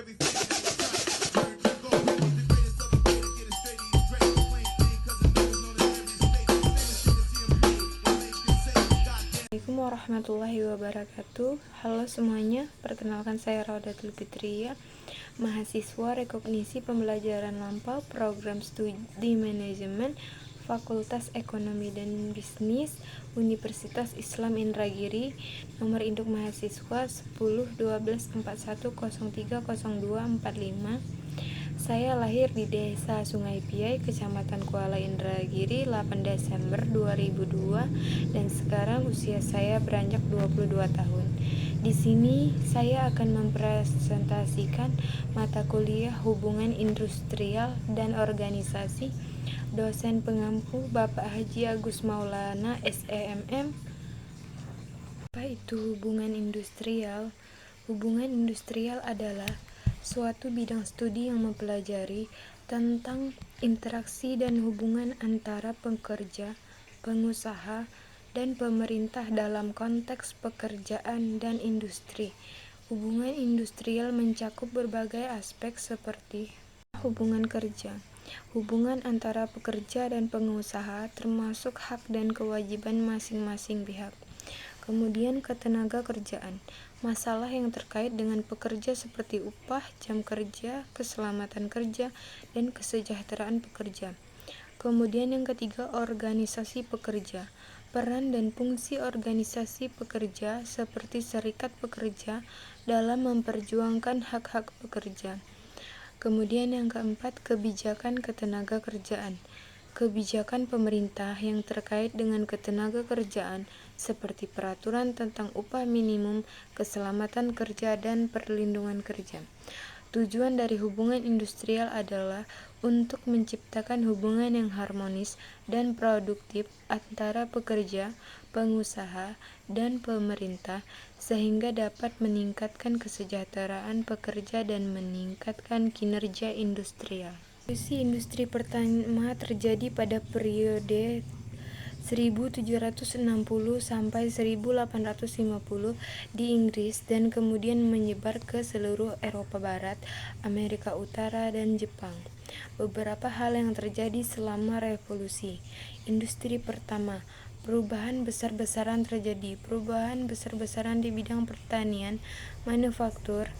Assalamualaikum warahmatullahi wabarakatuh. Halo semuanya, perkenalkan saya Raudatul Fitriyah, mahasiswa rekognisi pembelajaran lampau program studi manajemen Fakultas Ekonomi dan Bisnis Universitas Islam Indragiri, nomor induk mahasiswa 101241030245. Saya lahir di Desa Sungai Piai, Kecamatan Kuala Indragiri, 8 Desember 2002, dan sekarang usia saya beranjak 22 tahun. Di sini saya akan mempresentasikan mata kuliah Hubungan Industrial dan Organisasi, dosen pengampu Bapak Haji Agus Maulana SEMM. Apa itu hubungan industrial? Hubungan industrial adalah suatu bidang studi yang mempelajari tentang interaksi dan hubungan antara pekerja, pengusaha, dan pemerintah dalam konteks pekerjaan dan industri. Hubungan industrial mencakup berbagai aspek seperti hubungan kerja, hubungan antara pekerja dan pengusaha termasuk hak dan kewajiban masing-masing pihak. Kemudian ketenaga kerjaan, masalah yang terkait dengan pekerja seperti upah, jam kerja, keselamatan kerja, dan kesejahteraan pekerja. Kemudian yang ketiga, organisasi pekerja, peran dan fungsi organisasi pekerja seperti serikat pekerja dalam memperjuangkan hak-hak pekerja. Kemudian yang keempat, kebijakan ketenaga kerjaan, kebijakan pemerintah yang terkait dengan ketenaga kerjaan seperti peraturan tentang upah minimum, keselamatan kerja, dan perlindungan kerja. Tujuan dari hubungan industrial adalah untuk menciptakan hubungan yang harmonis dan produktif antara pekerja, pengusaha, dan pemerintah sehingga dapat meningkatkan kesejahteraan pekerja dan meningkatkan kinerja industrial. Revolusi industri pertama terjadi pada periode 1760 sampai 1850 di Inggris dan kemudian menyebar ke seluruh Eropa Barat, Amerika Utara, dan Jepang. Beberapa hal yang terjadi selama revolusi industri pertama. Perubahan besar-besaran terjadi. Perubahan besar-besaran di bidang pertanian, manufaktur,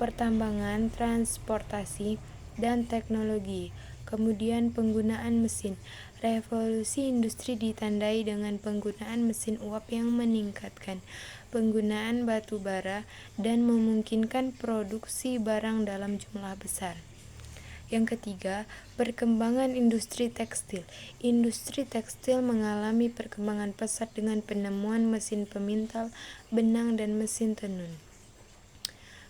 pertambangan, transportasi, dan teknologi. Kemudian penggunaan mesin. Revolusi industri ditandai dengan penggunaan mesin uap yang meningkatkan penggunaan batu bara dan memungkinkan produksi barang dalam jumlah besar. Yang ketiga, perkembangan industri tekstil. Industri tekstil mengalami perkembangan pesat dengan penemuan mesin pemintal, benang, dan mesin tenun.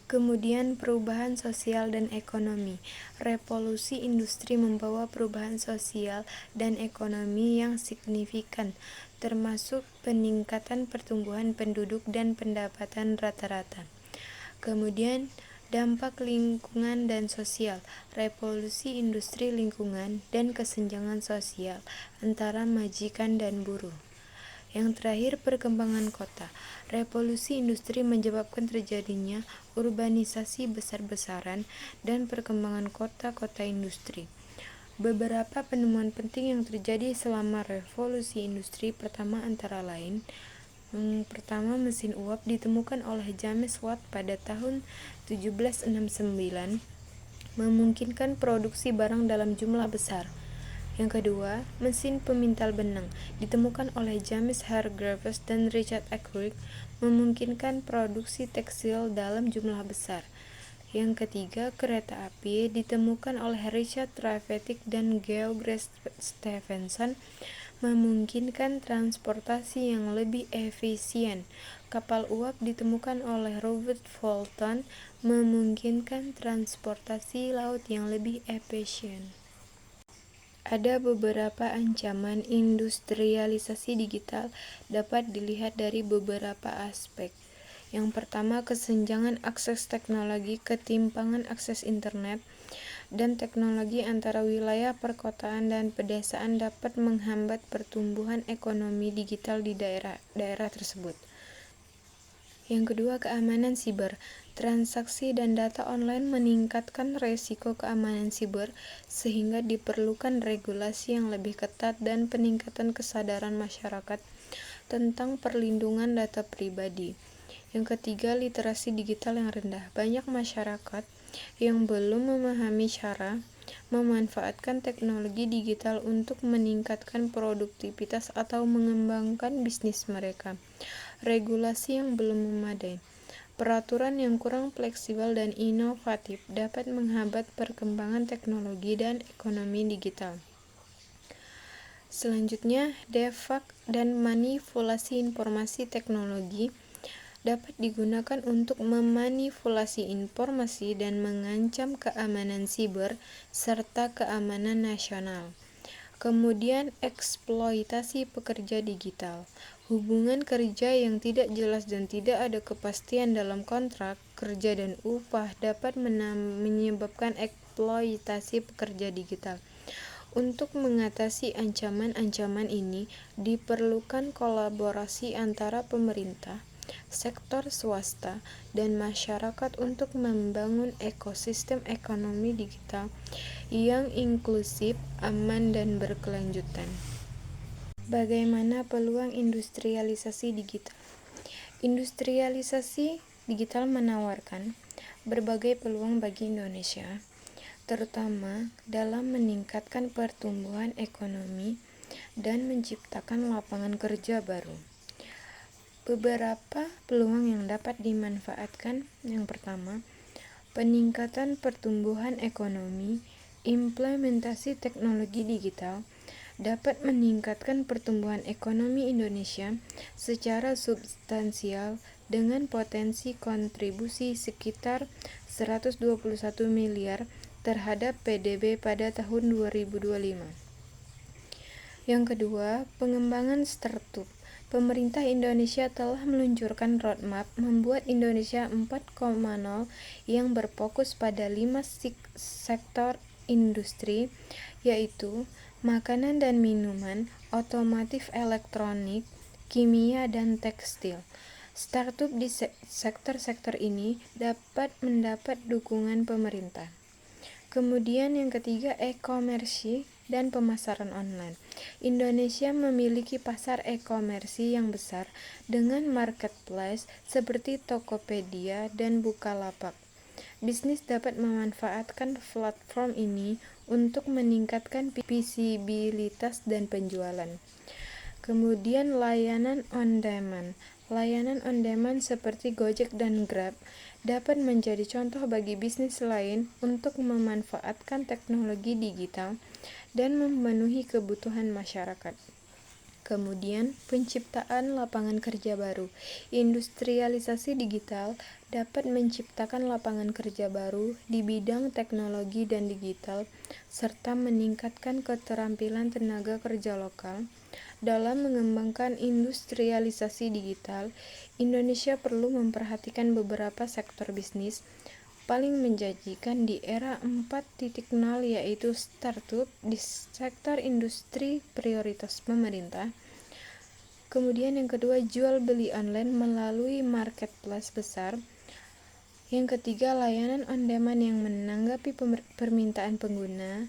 Kemudian perubahan sosial dan ekonomi. Revolusi industri membawa perubahan sosial dan ekonomi yang signifikan, termasuk peningkatan pertumbuhan penduduk dan pendapatan rata-rata. Kemudian dampak lingkungan dan sosial. Revolusi industri lingkungan dan kesenjangan sosial antara majikan dan buruh. Yang terakhir, perkembangan kota. Revolusi industri menyebabkan terjadinya urbanisasi besar-besaran dan perkembangan kota-kota industri. Beberapa penemuan penting yang terjadi selama revolusi industri pertama antara lain: pertama, mesin uap ditemukan oleh James Watt pada tahun 1769, memungkinkan produksi barang dalam jumlah besar. Yang kedua, mesin pemintal benang ditemukan oleh James Hargreaves dan Richard Arkwright, memungkinkan produksi tekstil dalam jumlah besar. Yang ketiga, kereta api ditemukan oleh Richard Trevithick dan George Stephenson, memungkinkan transportasi yang lebih efisien. Kapal uap ditemukan oleh Robert Fulton, memungkinkan transportasi laut yang lebih efisien. Ada beberapa ancaman industrialisasi digital dapat dilihat dari beberapa aspek. Yang pertama, kesenjangan akses teknologi, ketimpangan akses internet, dan teknologi antara wilayah perkotaan dan pedesaan dapat menghambat pertumbuhan ekonomi digital di daerah-daerah tersebut. Yang kedua, keamanan siber. Transaksi dan data online meningkatkan resiko keamanan siber, sehingga diperlukan regulasi yang lebih ketat dan peningkatan kesadaran masyarakat tentang perlindungan data pribadi. Yang ketiga, literasi digital yang rendah. Banyak masyarakat yang belum memahami cara memanfaatkan teknologi digital untuk meningkatkan produktivitas atau mengembangkan bisnis mereka. Regulasi yang belum memadai, peraturan yang kurang fleksibel dan inovatif dapat menghambat perkembangan teknologi dan ekonomi digital. Selanjutnya, defak dan manipulasi informasi teknologi dapat digunakan untuk memanipulasi informasi dan mengancam keamanan siber serta keamanan nasional. Kemudian, eksploitasi pekerja digital. Hubungan kerja yang tidak jelas dan tidak ada kepastian dalam kontrak kerja dan upah dapat menyebabkan eksploitasi pekerja digital. Untuk mengatasi ancaman-ancaman ini, diperlukan kolaborasi antara pemerintah, sektor swasta, dan masyarakat untuk membangun ekosistem ekonomi digital yang inklusif, aman, dan berkelanjutan. Bagaimana peluang industrialisasi digital? Industrialisasi digital menawarkan berbagai peluang bagi Indonesia, terutama dalam meningkatkan pertumbuhan ekonomi dan menciptakan lapangan kerja baru. Beberapa peluang yang dapat dimanfaatkan: yang pertama, peningkatan pertumbuhan ekonomi. Implementasi teknologi digital dapat meningkatkan pertumbuhan ekonomi Indonesia secara substansial dengan potensi kontribusi sekitar 121 miliar terhadap PDB pada tahun 2025. Yang kedua, pengembangan startup. Pemerintah Indonesia telah meluncurkan roadmap membuat Indonesia 4.0 yang berfokus pada 5 sektor industri, yaitu makanan dan minuman, otomotif elektronik, kimia, dan tekstil. Startup di sektor-sektor ini dapat mendapat dukungan pemerintah. Kemudian yang ketiga, e-komersi dan pemasaran online. Indonesia memiliki pasar e-komersi yang besar dengan marketplace seperti Tokopedia dan Bukalapak. Bisnis dapat memanfaatkan platform ini untuk meningkatkan visibilitas dan penjualan. Kemudian layanan on demand. Layanan on demand seperti Gojek dan Grab dapat menjadi contoh bagi bisnis lain untuk memanfaatkan teknologi digital dan memenuhi kebutuhan masyarakat. Kemudian, penciptaan lapangan kerja baru. Industrialisasi digital dapat menciptakan lapangan kerja baru di bidang teknologi dan digital, serta meningkatkan keterampilan tenaga kerja lokal. Dalam mengembangkan industrialisasi digital, Indonesia perlu memperhatikan beberapa sektor bisnis paling menjanjikan di era 4.0, yaitu startup di sektor industri prioritas pemerintah. Kemudian yang kedua, jual beli online melalui marketplace besar. Yang ketiga, layanan on demand yang menanggapi permintaan pengguna.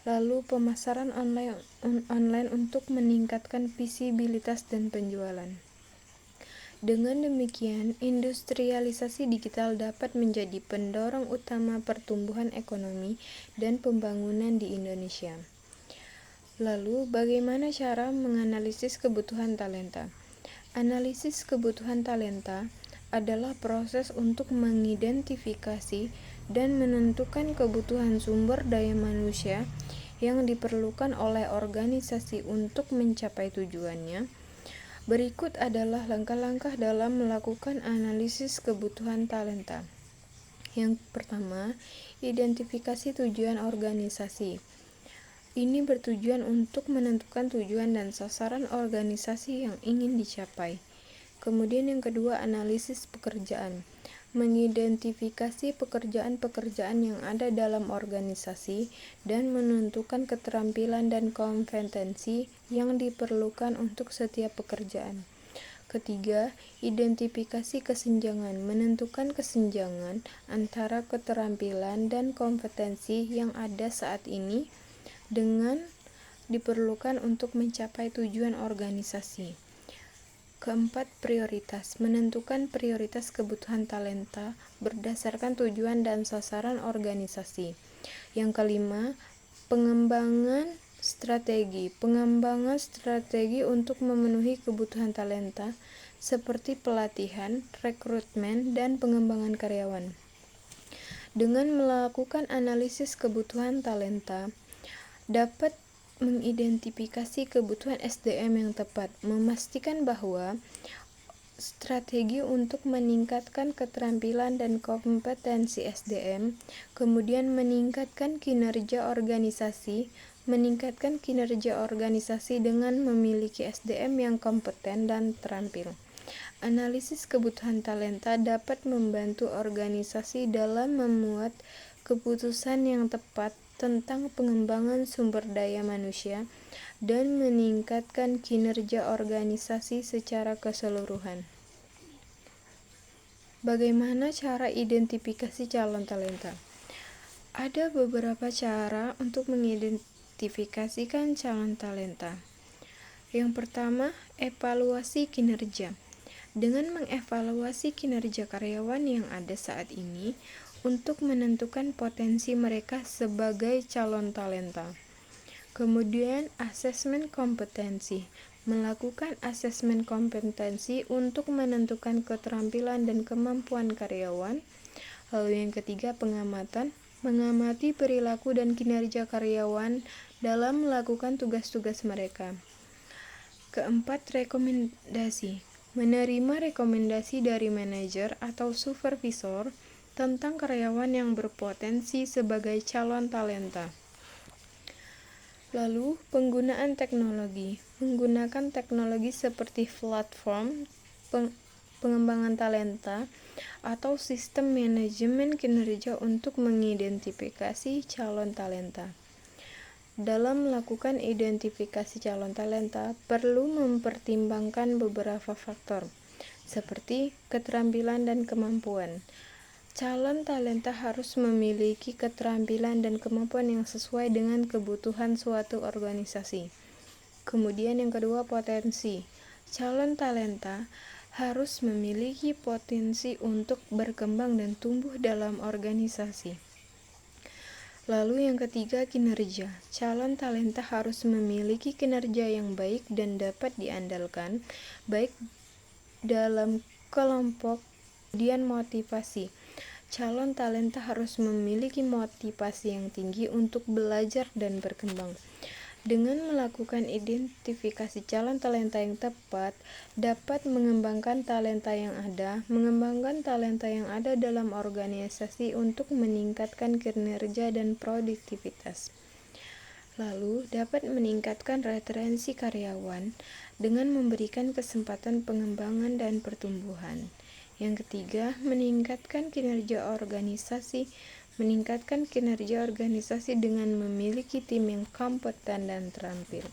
Lalu pemasaran online untuk meningkatkan visibilitas dan penjualan. Dengan demikian, industrialisasi digital dapat menjadi pendorong utama pertumbuhan ekonomi dan pembangunan di Indonesia. Lalu, bagaimana cara menganalisis kebutuhan talenta? Analisis kebutuhan talenta adalah proses untuk mengidentifikasi dan menentukan kebutuhan sumber daya manusia yang diperlukan oleh organisasi untuk mencapai tujuannya. Berikut adalah langkah-langkah dalam melakukan analisis kebutuhan talenta. Yang pertama, identifikasi tujuan organisasi. Ini bertujuan untuk menentukan tujuan dan sasaran organisasi yang ingin dicapai. Kemudian yang kedua, analisis pekerjaan. Mengidentifikasi pekerjaan-pekerjaan yang ada dalam organisasi dan menentukan keterampilan dan kompetensi yang diperlukan untuk setiap pekerjaan. Ketiga, identifikasi kesenjangan, menentukan kesenjangan antara keterampilan dan kompetensi yang ada saat ini dengan diperlukan untuk mencapai tujuan organisasi. Keempat, prioritas, menentukan prioritas kebutuhan talenta berdasarkan tujuan dan sasaran organisasi. Yang kelima, pengembangan strategi untuk memenuhi kebutuhan talenta seperti pelatihan, rekrutmen, dan pengembangan karyawan. Dengan melakukan analisis kebutuhan talenta, dapat mengidentifikasi kebutuhan SDM yang tepat, memastikan bahwa strategi untuk meningkatkan keterampilan dan kompetensi SDM, kemudian meningkatkan kinerja organisasi dengan memiliki SDM yang kompeten dan terampil. Analisis kebutuhan talenta dapat membantu organisasi dalam memuat keputusan yang tepat tentang pengembangan sumber daya manusia dan meningkatkan kinerja organisasi secara keseluruhan. Bagaimana cara identifikasi calon talenta? Ada beberapa cara untuk mengidentifikasikan calon talenta. Yang pertama, evaluasi kinerja. Dengan mengevaluasi kinerja karyawan yang ada saat ini untuk menentukan potensi mereka sebagai calon talenta. Kemudian, asesmen kompetensi. Melakukan asesmen kompetensi untuk menentukan keterampilan dan kemampuan karyawan. Lalu yang ketiga, pengamatan. Mengamati perilaku dan kinerja karyawan dalam melakukan tugas-tugas mereka. Keempat, rekomendasi. Menerima rekomendasi dari manajer atau supervisor tentang karyawan yang berpotensi sebagai calon talenta. Lalu, penggunaan teknologi. Menggunakan teknologi seperti platform pengembangan talenta atau sistem manajemen kinerja untuk mengidentifikasi calon talenta. Dalam melakukan identifikasi calon talenta, perlu mempertimbangkan beberapa faktor, seperti keterampilan dan kemampuan. Calon talenta harus memiliki keterampilan dan kemampuan yang sesuai dengan kebutuhan suatu organisasi. Kemudian yang kedua, potensi. Calon talenta harus memiliki potensi untuk berkembang dan tumbuh dalam organisasi. Lalu yang ketiga, kinerja. Calon talenta harus memiliki kinerja yang baik dan dapat diandalkan, baik dalam kelompok. Kemudian motivasi. Calon talenta harus memiliki motivasi yang tinggi untuk belajar dan berkembang. Dengan melakukan identifikasi calon talenta yang tepat, dapat mengembangkan talenta yang ada dalam organisasi untuk meningkatkan kinerja dan produktivitas. Lalu, dapat meningkatkan retensi karyawan dengan memberikan kesempatan pengembangan dan pertumbuhan. Yang ketiga, meningkatkan kinerja organisasi dengan memiliki tim yang kompeten dan terampil.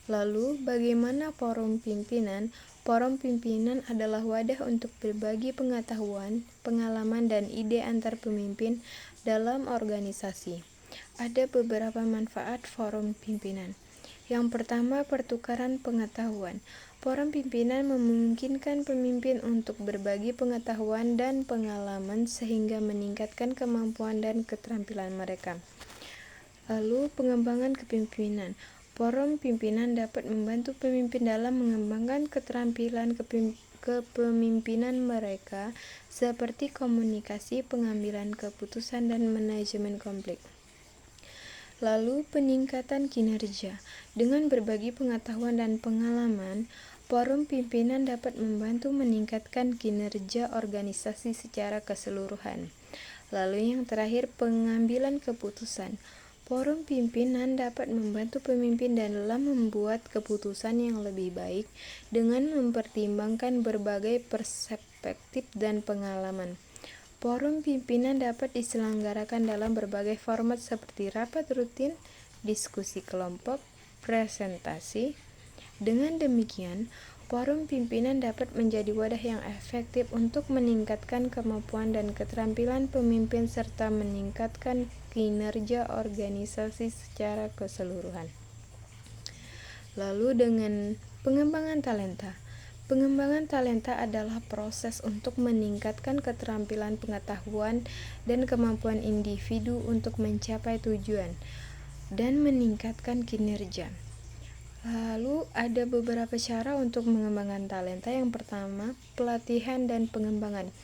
Lalu, bagaimana forum pimpinan? Forum pimpinan adalah wadah untuk berbagi pengetahuan, pengalaman, dan ide antar pemimpin dalam organisasi. Ada beberapa manfaat forum pimpinan. Yang pertama, pertukaran pengetahuan. Forum pimpinan memungkinkan pemimpin untuk berbagi pengetahuan dan pengalaman sehingga meningkatkan kemampuan dan keterampilan mereka. Lalu, pengembangan kepemimpinan. Forum pimpinan dapat membantu pemimpin dalam mengembangkan keterampilan kepemimpinan mereka seperti komunikasi, pengambilan keputusan, dan manajemen konflik. Lalu, peningkatan kinerja. Dengan berbagi pengetahuan dan pengalaman, forum pimpinan dapat membantu meningkatkan kinerja organisasi secara keseluruhan. Lalu yang terakhir, pengambilan keputusan. Forum pimpinan dapat membantu pemimpin dalam membuat keputusan yang lebih baik dengan mempertimbangkan berbagai perspektif dan pengalaman. Forum pimpinan dapat diselenggarakan dalam berbagai format seperti rapat rutin, diskusi kelompok, presentasi. Dengan demikian, Forum pimpinan dapat menjadi wadah yang efektif untuk meningkatkan kemampuan dan keterampilan pemimpin serta meningkatkan kinerja organisasi secara keseluruhan. Lalu dengan pengembangan talenta. Pengembangan talenta adalah proses untuk meningkatkan keterampilan pengetahuan dan kemampuan individu untuk mencapai tujuan dan meningkatkan kinerja. Lalu ada beberapa cara untuk mengembangkan talenta. Yang pertama, pelatihan dan pengembangan.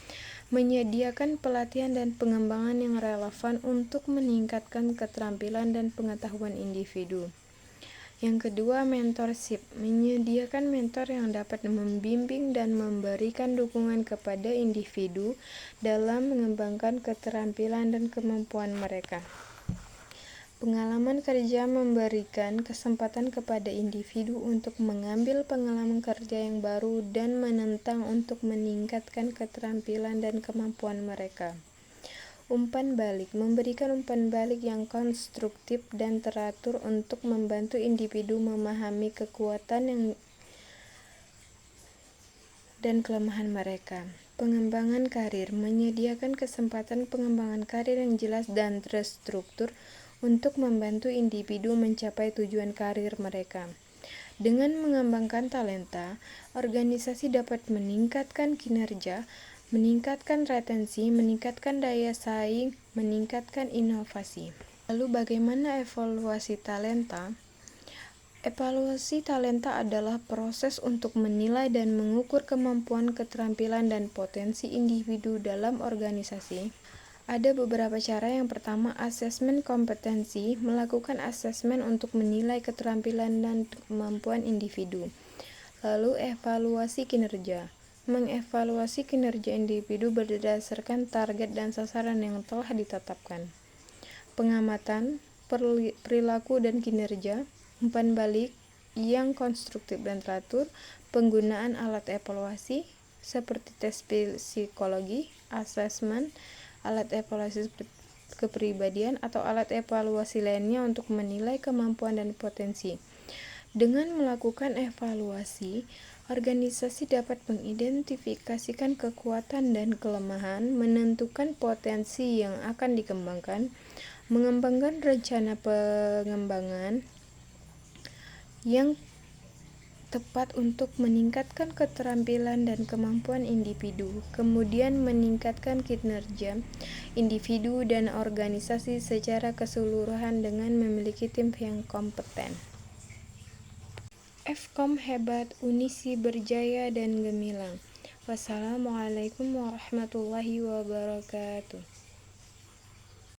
Menyediakan pelatihan dan pengembangan yang relevan untuk meningkatkan keterampilan dan pengetahuan individu. Yang kedua, mentorship. Menyediakan mentor yang dapat membimbing dan memberikan dukungan kepada individu dalam mengembangkan keterampilan dan kemampuan mereka. Pengalaman kerja memberikan kesempatan kepada individu untuk mengambil pengalaman kerja yang baru dan menentang untuk meningkatkan keterampilan dan kemampuan mereka. Umpan balik. Memberikan umpan balik yang konstruktif dan teratur untuk membantu individu memahami kekuatan dan kelemahan mereka. Pengembangan karir. Menyediakan kesempatan pengembangan karir yang jelas dan terstruktur untuk membantu individu mencapai tujuan karir mereka. Dengan mengembangkan talenta, organisasi dapat meningkatkan kinerja, meningkatkan retensi, meningkatkan daya saing, meningkatkan inovasi. Lalu bagaimana evaluasi talenta? Evaluasi talenta adalah proses untuk menilai dan mengukur kemampuan, keterampilan, dan potensi individu dalam organisasi. Ada beberapa cara. Yang pertama, asesmen kompetensi. Melakukan asesmen untuk menilai keterampilan dan kemampuan individu. Lalu evaluasi kinerja. Mengevaluasi kinerja individu berdasarkan target dan sasaran yang telah ditetapkan. Pengamatan, perilaku dan kinerja. Umpan balik yang konstruktif dan teratur. Penggunaan alat evaluasi seperti tes psikologi, asesmen, alat evaluasi kepribadian, atau alat evaluasi lainnya untuk menilai kemampuan dan potensi. Dengan melakukan evaluasi, organisasi dapat mengidentifikasikan kekuatan dan kelemahan, menentukan potensi yang akan dikembangkan, mengembangkan rencana pengembangan yang tepat untuk meningkatkan keterampilan dan kemampuan individu, kemudian meningkatkan kinerja individu dan organisasi secara keseluruhan dengan memiliki tim yang kompeten. Fkom hebat, Unisi berjaya dan gemilang. Wassalamualaikum warahmatullahi wabarakatuh.